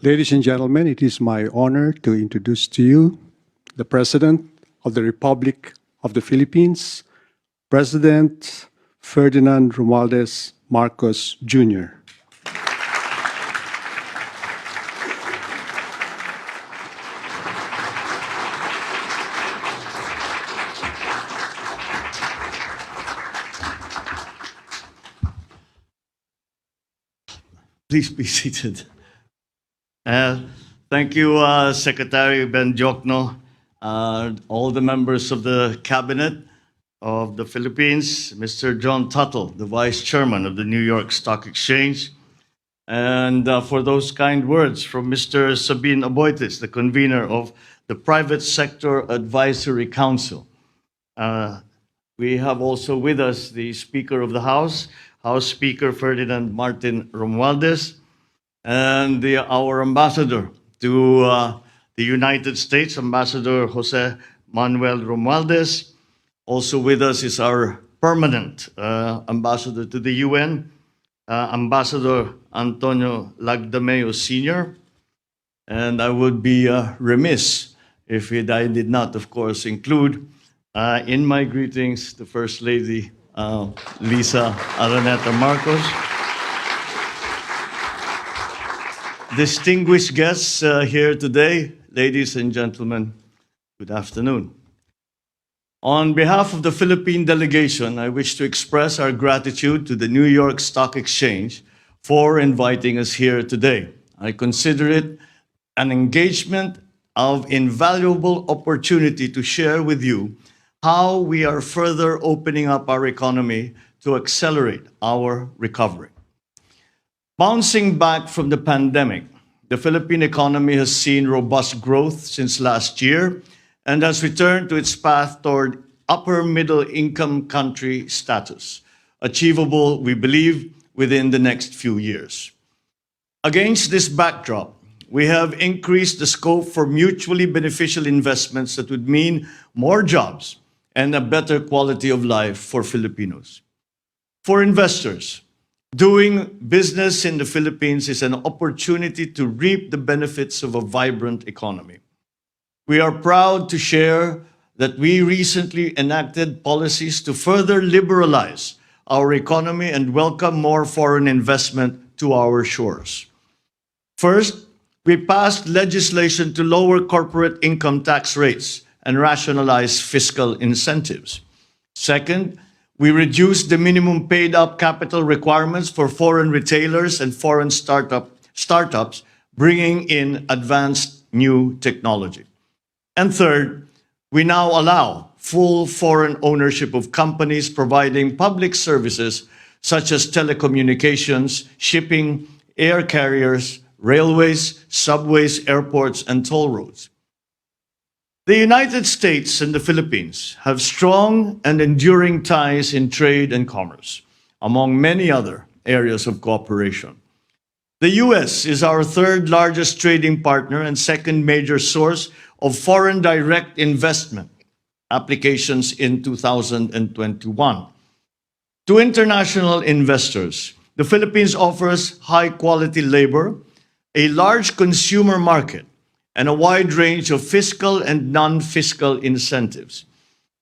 Ladies and gentlemen, it is my honor to introduce to you the President of the Republic of the Philippines, President Ferdinand Romualdez Marcos Jr. Please be seated. Thank you, Secretary Ben Jokno, all the members of the Cabinet of the Philippines, Mr. John Tuttle, the Vice Chairman of the New York Stock Exchange, and for those kind words from Mr. Sabin Aboitis, the convener of the Private Sector Advisory Council. We have also with us the Speaker of the House, House Speaker Ferdinand Martin Romualdez, and our ambassador to the United States, Ambassador Jose Manuel Romualdez. Also with us is our permanent ambassador to the UN, Ambassador Antonio Lagdameo Sr. And I would be remiss if I did not, of course, include in my greetings the First Lady, Lisa Araneta Marcos. Distinguished guests here today, ladies and gentlemen, good afternoon. On behalf of the Philippine delegation, I wish to express our gratitude to the New York Stock Exchange for inviting us here today. I consider it an engagement of invaluable opportunity to share with you how we are further opening up our economy to accelerate our recovery. Bouncing back from the pandemic, the Philippine economy has seen robust growth since last year and has returned to its path toward upper middle income country status, achievable, we believe, within the next few years. Against this backdrop, we have increased the scope for mutually beneficial investments that would mean more jobs and a better quality of life for Filipinos. For investors, doing business in the Philippines is an opportunity to reap the benefits of a vibrant economy. We are proud to share that we recently enacted policies to further liberalize our economy and welcome more foreign investment to our shores. First, we passed legislation to lower corporate income tax rates and rationalize fiscal incentives. Second, we reduced the minimum paid-up capital requirements for foreign retailers and foreign startups, bringing in advanced new technology. And third, we now allow full foreign ownership of companies providing public services such as telecommunications, shipping, air carriers, railways, subways, airports, and toll roads. The United States and the Philippines have strong and enduring ties in trade and commerce, among many other areas of cooperation. The US is our third largest trading partner and second major source of foreign direct investment applications in 2021. To international investors, the Philippines offers high-quality labor, a large consumer market, and a wide range of fiscal and non-fiscal incentives.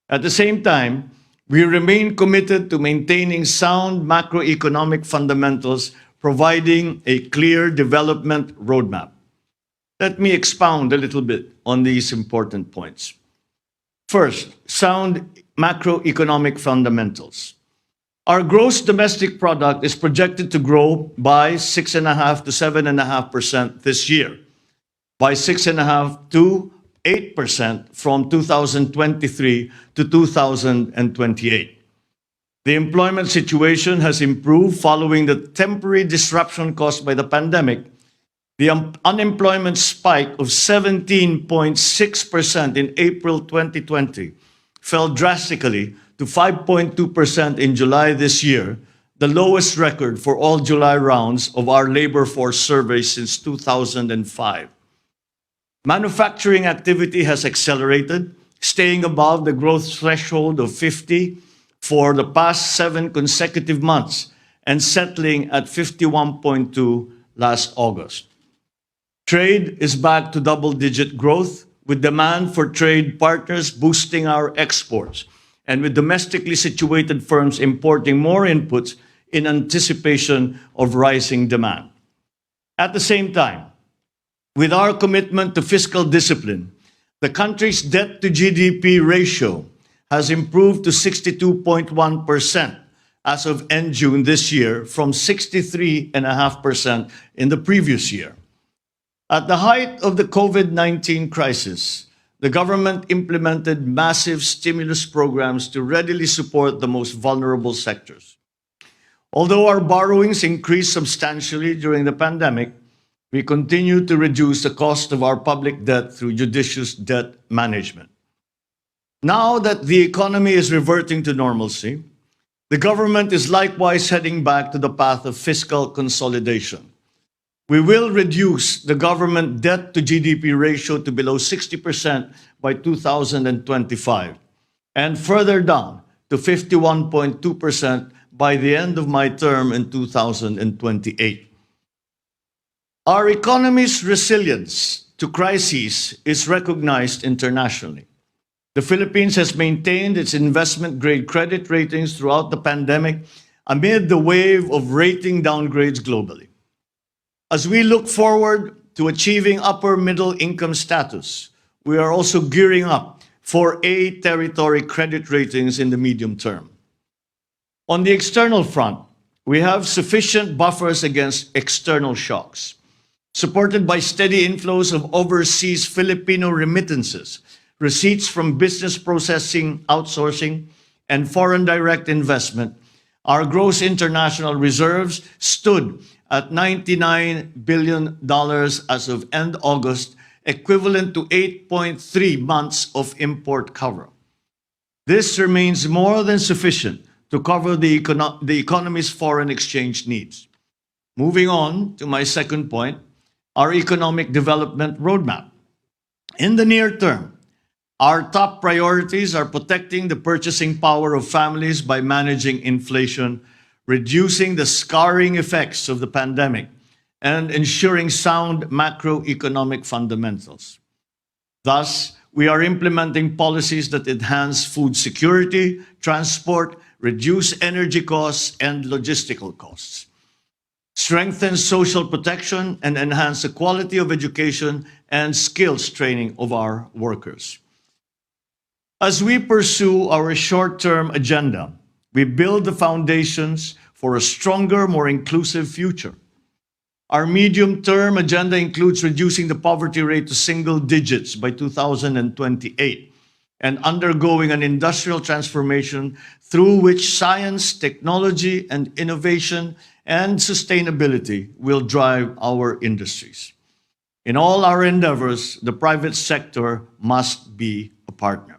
At the same time, we remain committed to maintaining sound macroeconomic fundamentals, providing a clear development roadmap. Let me expound a little bit on these important points. First, sound macroeconomic fundamentals. Our gross domestic product is projected to grow by 6.5% to 7.5% this year, by 6.5% to 8% from 2023 to 2028. The employment situation has improved following the temporary disruption caused by the pandemic. The unemployment spike of 17.6% in April 2020 fell drastically to 5.2% in July this year, the lowest record for all July rounds of our labor force survey since 2005. Manufacturing activity has accelerated, staying above the growth threshold of 50 for the past 7 consecutive months and settling at 51.2 last August. Trade is back to double-digit growth, with demand for trade partners boosting our exports, and with domestically situated firms importing more inputs in anticipation of rising demand. At the same time, with our commitment to fiscal discipline, the country's debt to GDP ratio has improved to 62.1% as of end June this year from 63.5% in the previous year. At the height of the COVID-19 crisis, the government implemented massive stimulus programs to readily support the most vulnerable sectors. Although our borrowings increased substantially during the pandemic, we continue to reduce the cost of our public debt through judicious debt management. Now that the economy is reverting to normalcy, the government is likewise heading back to the path of fiscal consolidation. We will reduce the government debt to GDP ratio to below 60% by 2025 and further down to 51.2% by the end of my term in 2028. Our economy's resilience to crises is recognized internationally. The Philippines has maintained its investment-grade credit ratings throughout the pandemic amid the wave of rating downgrades globally. As we look forward to achieving upper middle income status, we are also gearing up for A territory credit ratings in the medium term. On the external front, we have sufficient buffers against external shocks, supported by steady inflows of overseas Filipino remittances, receipts from business processing, outsourcing, and foreign direct investment. Our gross international reserves stood at $99 billion as of end August, equivalent to 8.3 months of import cover. This remains more than sufficient to cover the economy's foreign exchange needs. Moving on to my second point, our economic development roadmap. In the near term, our top priorities are protecting the purchasing power of families by managing inflation, reducing the scarring effects of the pandemic, and ensuring sound macroeconomic fundamentals. Thus, we are implementing policies that enhance food security, transport, reduce energy costs, and logistical costs, strengthen social protection, and enhance the quality of education and skills training of our workers. As we pursue our short-term agenda, we build the foundations for a stronger, more inclusive future. Our medium-term agenda includes reducing the poverty rate to single digits by 2028 and undergoing an industrial transformation through which science, technology, and innovation and sustainability will drive our industries. In all our endeavors, the private sector must be a partner.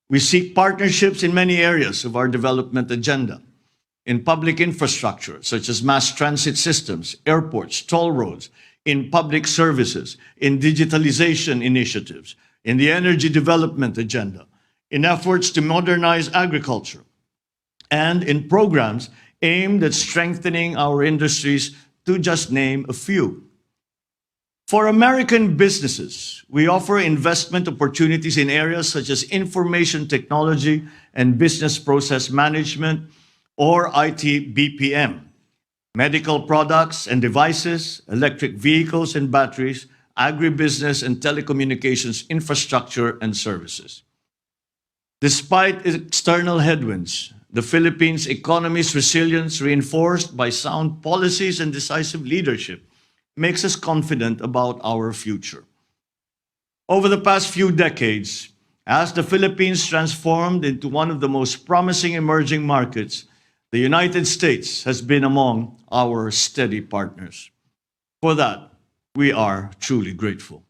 We seek partnerships in many areas of our development agenda. In public infrastructure, such as mass transit systems, airports, toll roads, in public services, in digitalization initiatives, in the energy development agenda, in efforts to modernize agriculture, and in programs aimed at strengthening our industries, to just name a few. For American businesses, we offer investment opportunities in areas such as information technology and business process management, or IT BPM, medical products and devices, electric vehicles and batteries, agribusiness and telecommunications infrastructure and services. Despite external headwinds, the Philippines' economy's resilience, reinforced by sound policies and decisive leadership, makes us confident about our future. Over the past few decades, as the Philippines transformed into one of the most promising emerging markets, the United States has been among our steady partners. For that, we are truly grateful.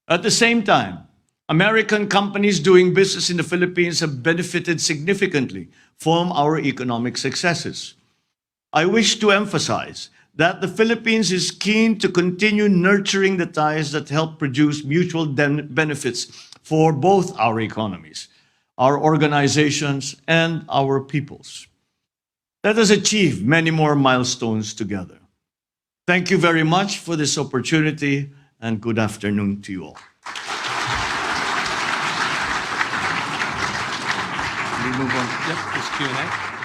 At the same time, American companies doing business in the Philippines have benefited significantly from our economic successes. I wish to emphasize that the Philippines is keen to continue nurturing the ties that help produce mutual benefits for both our economies, our organizations, and our peoples. Let us achieve many more milestones together. Thank you very much for this opportunity and good afternoon to you all. We move on. Yep, there's Q&A.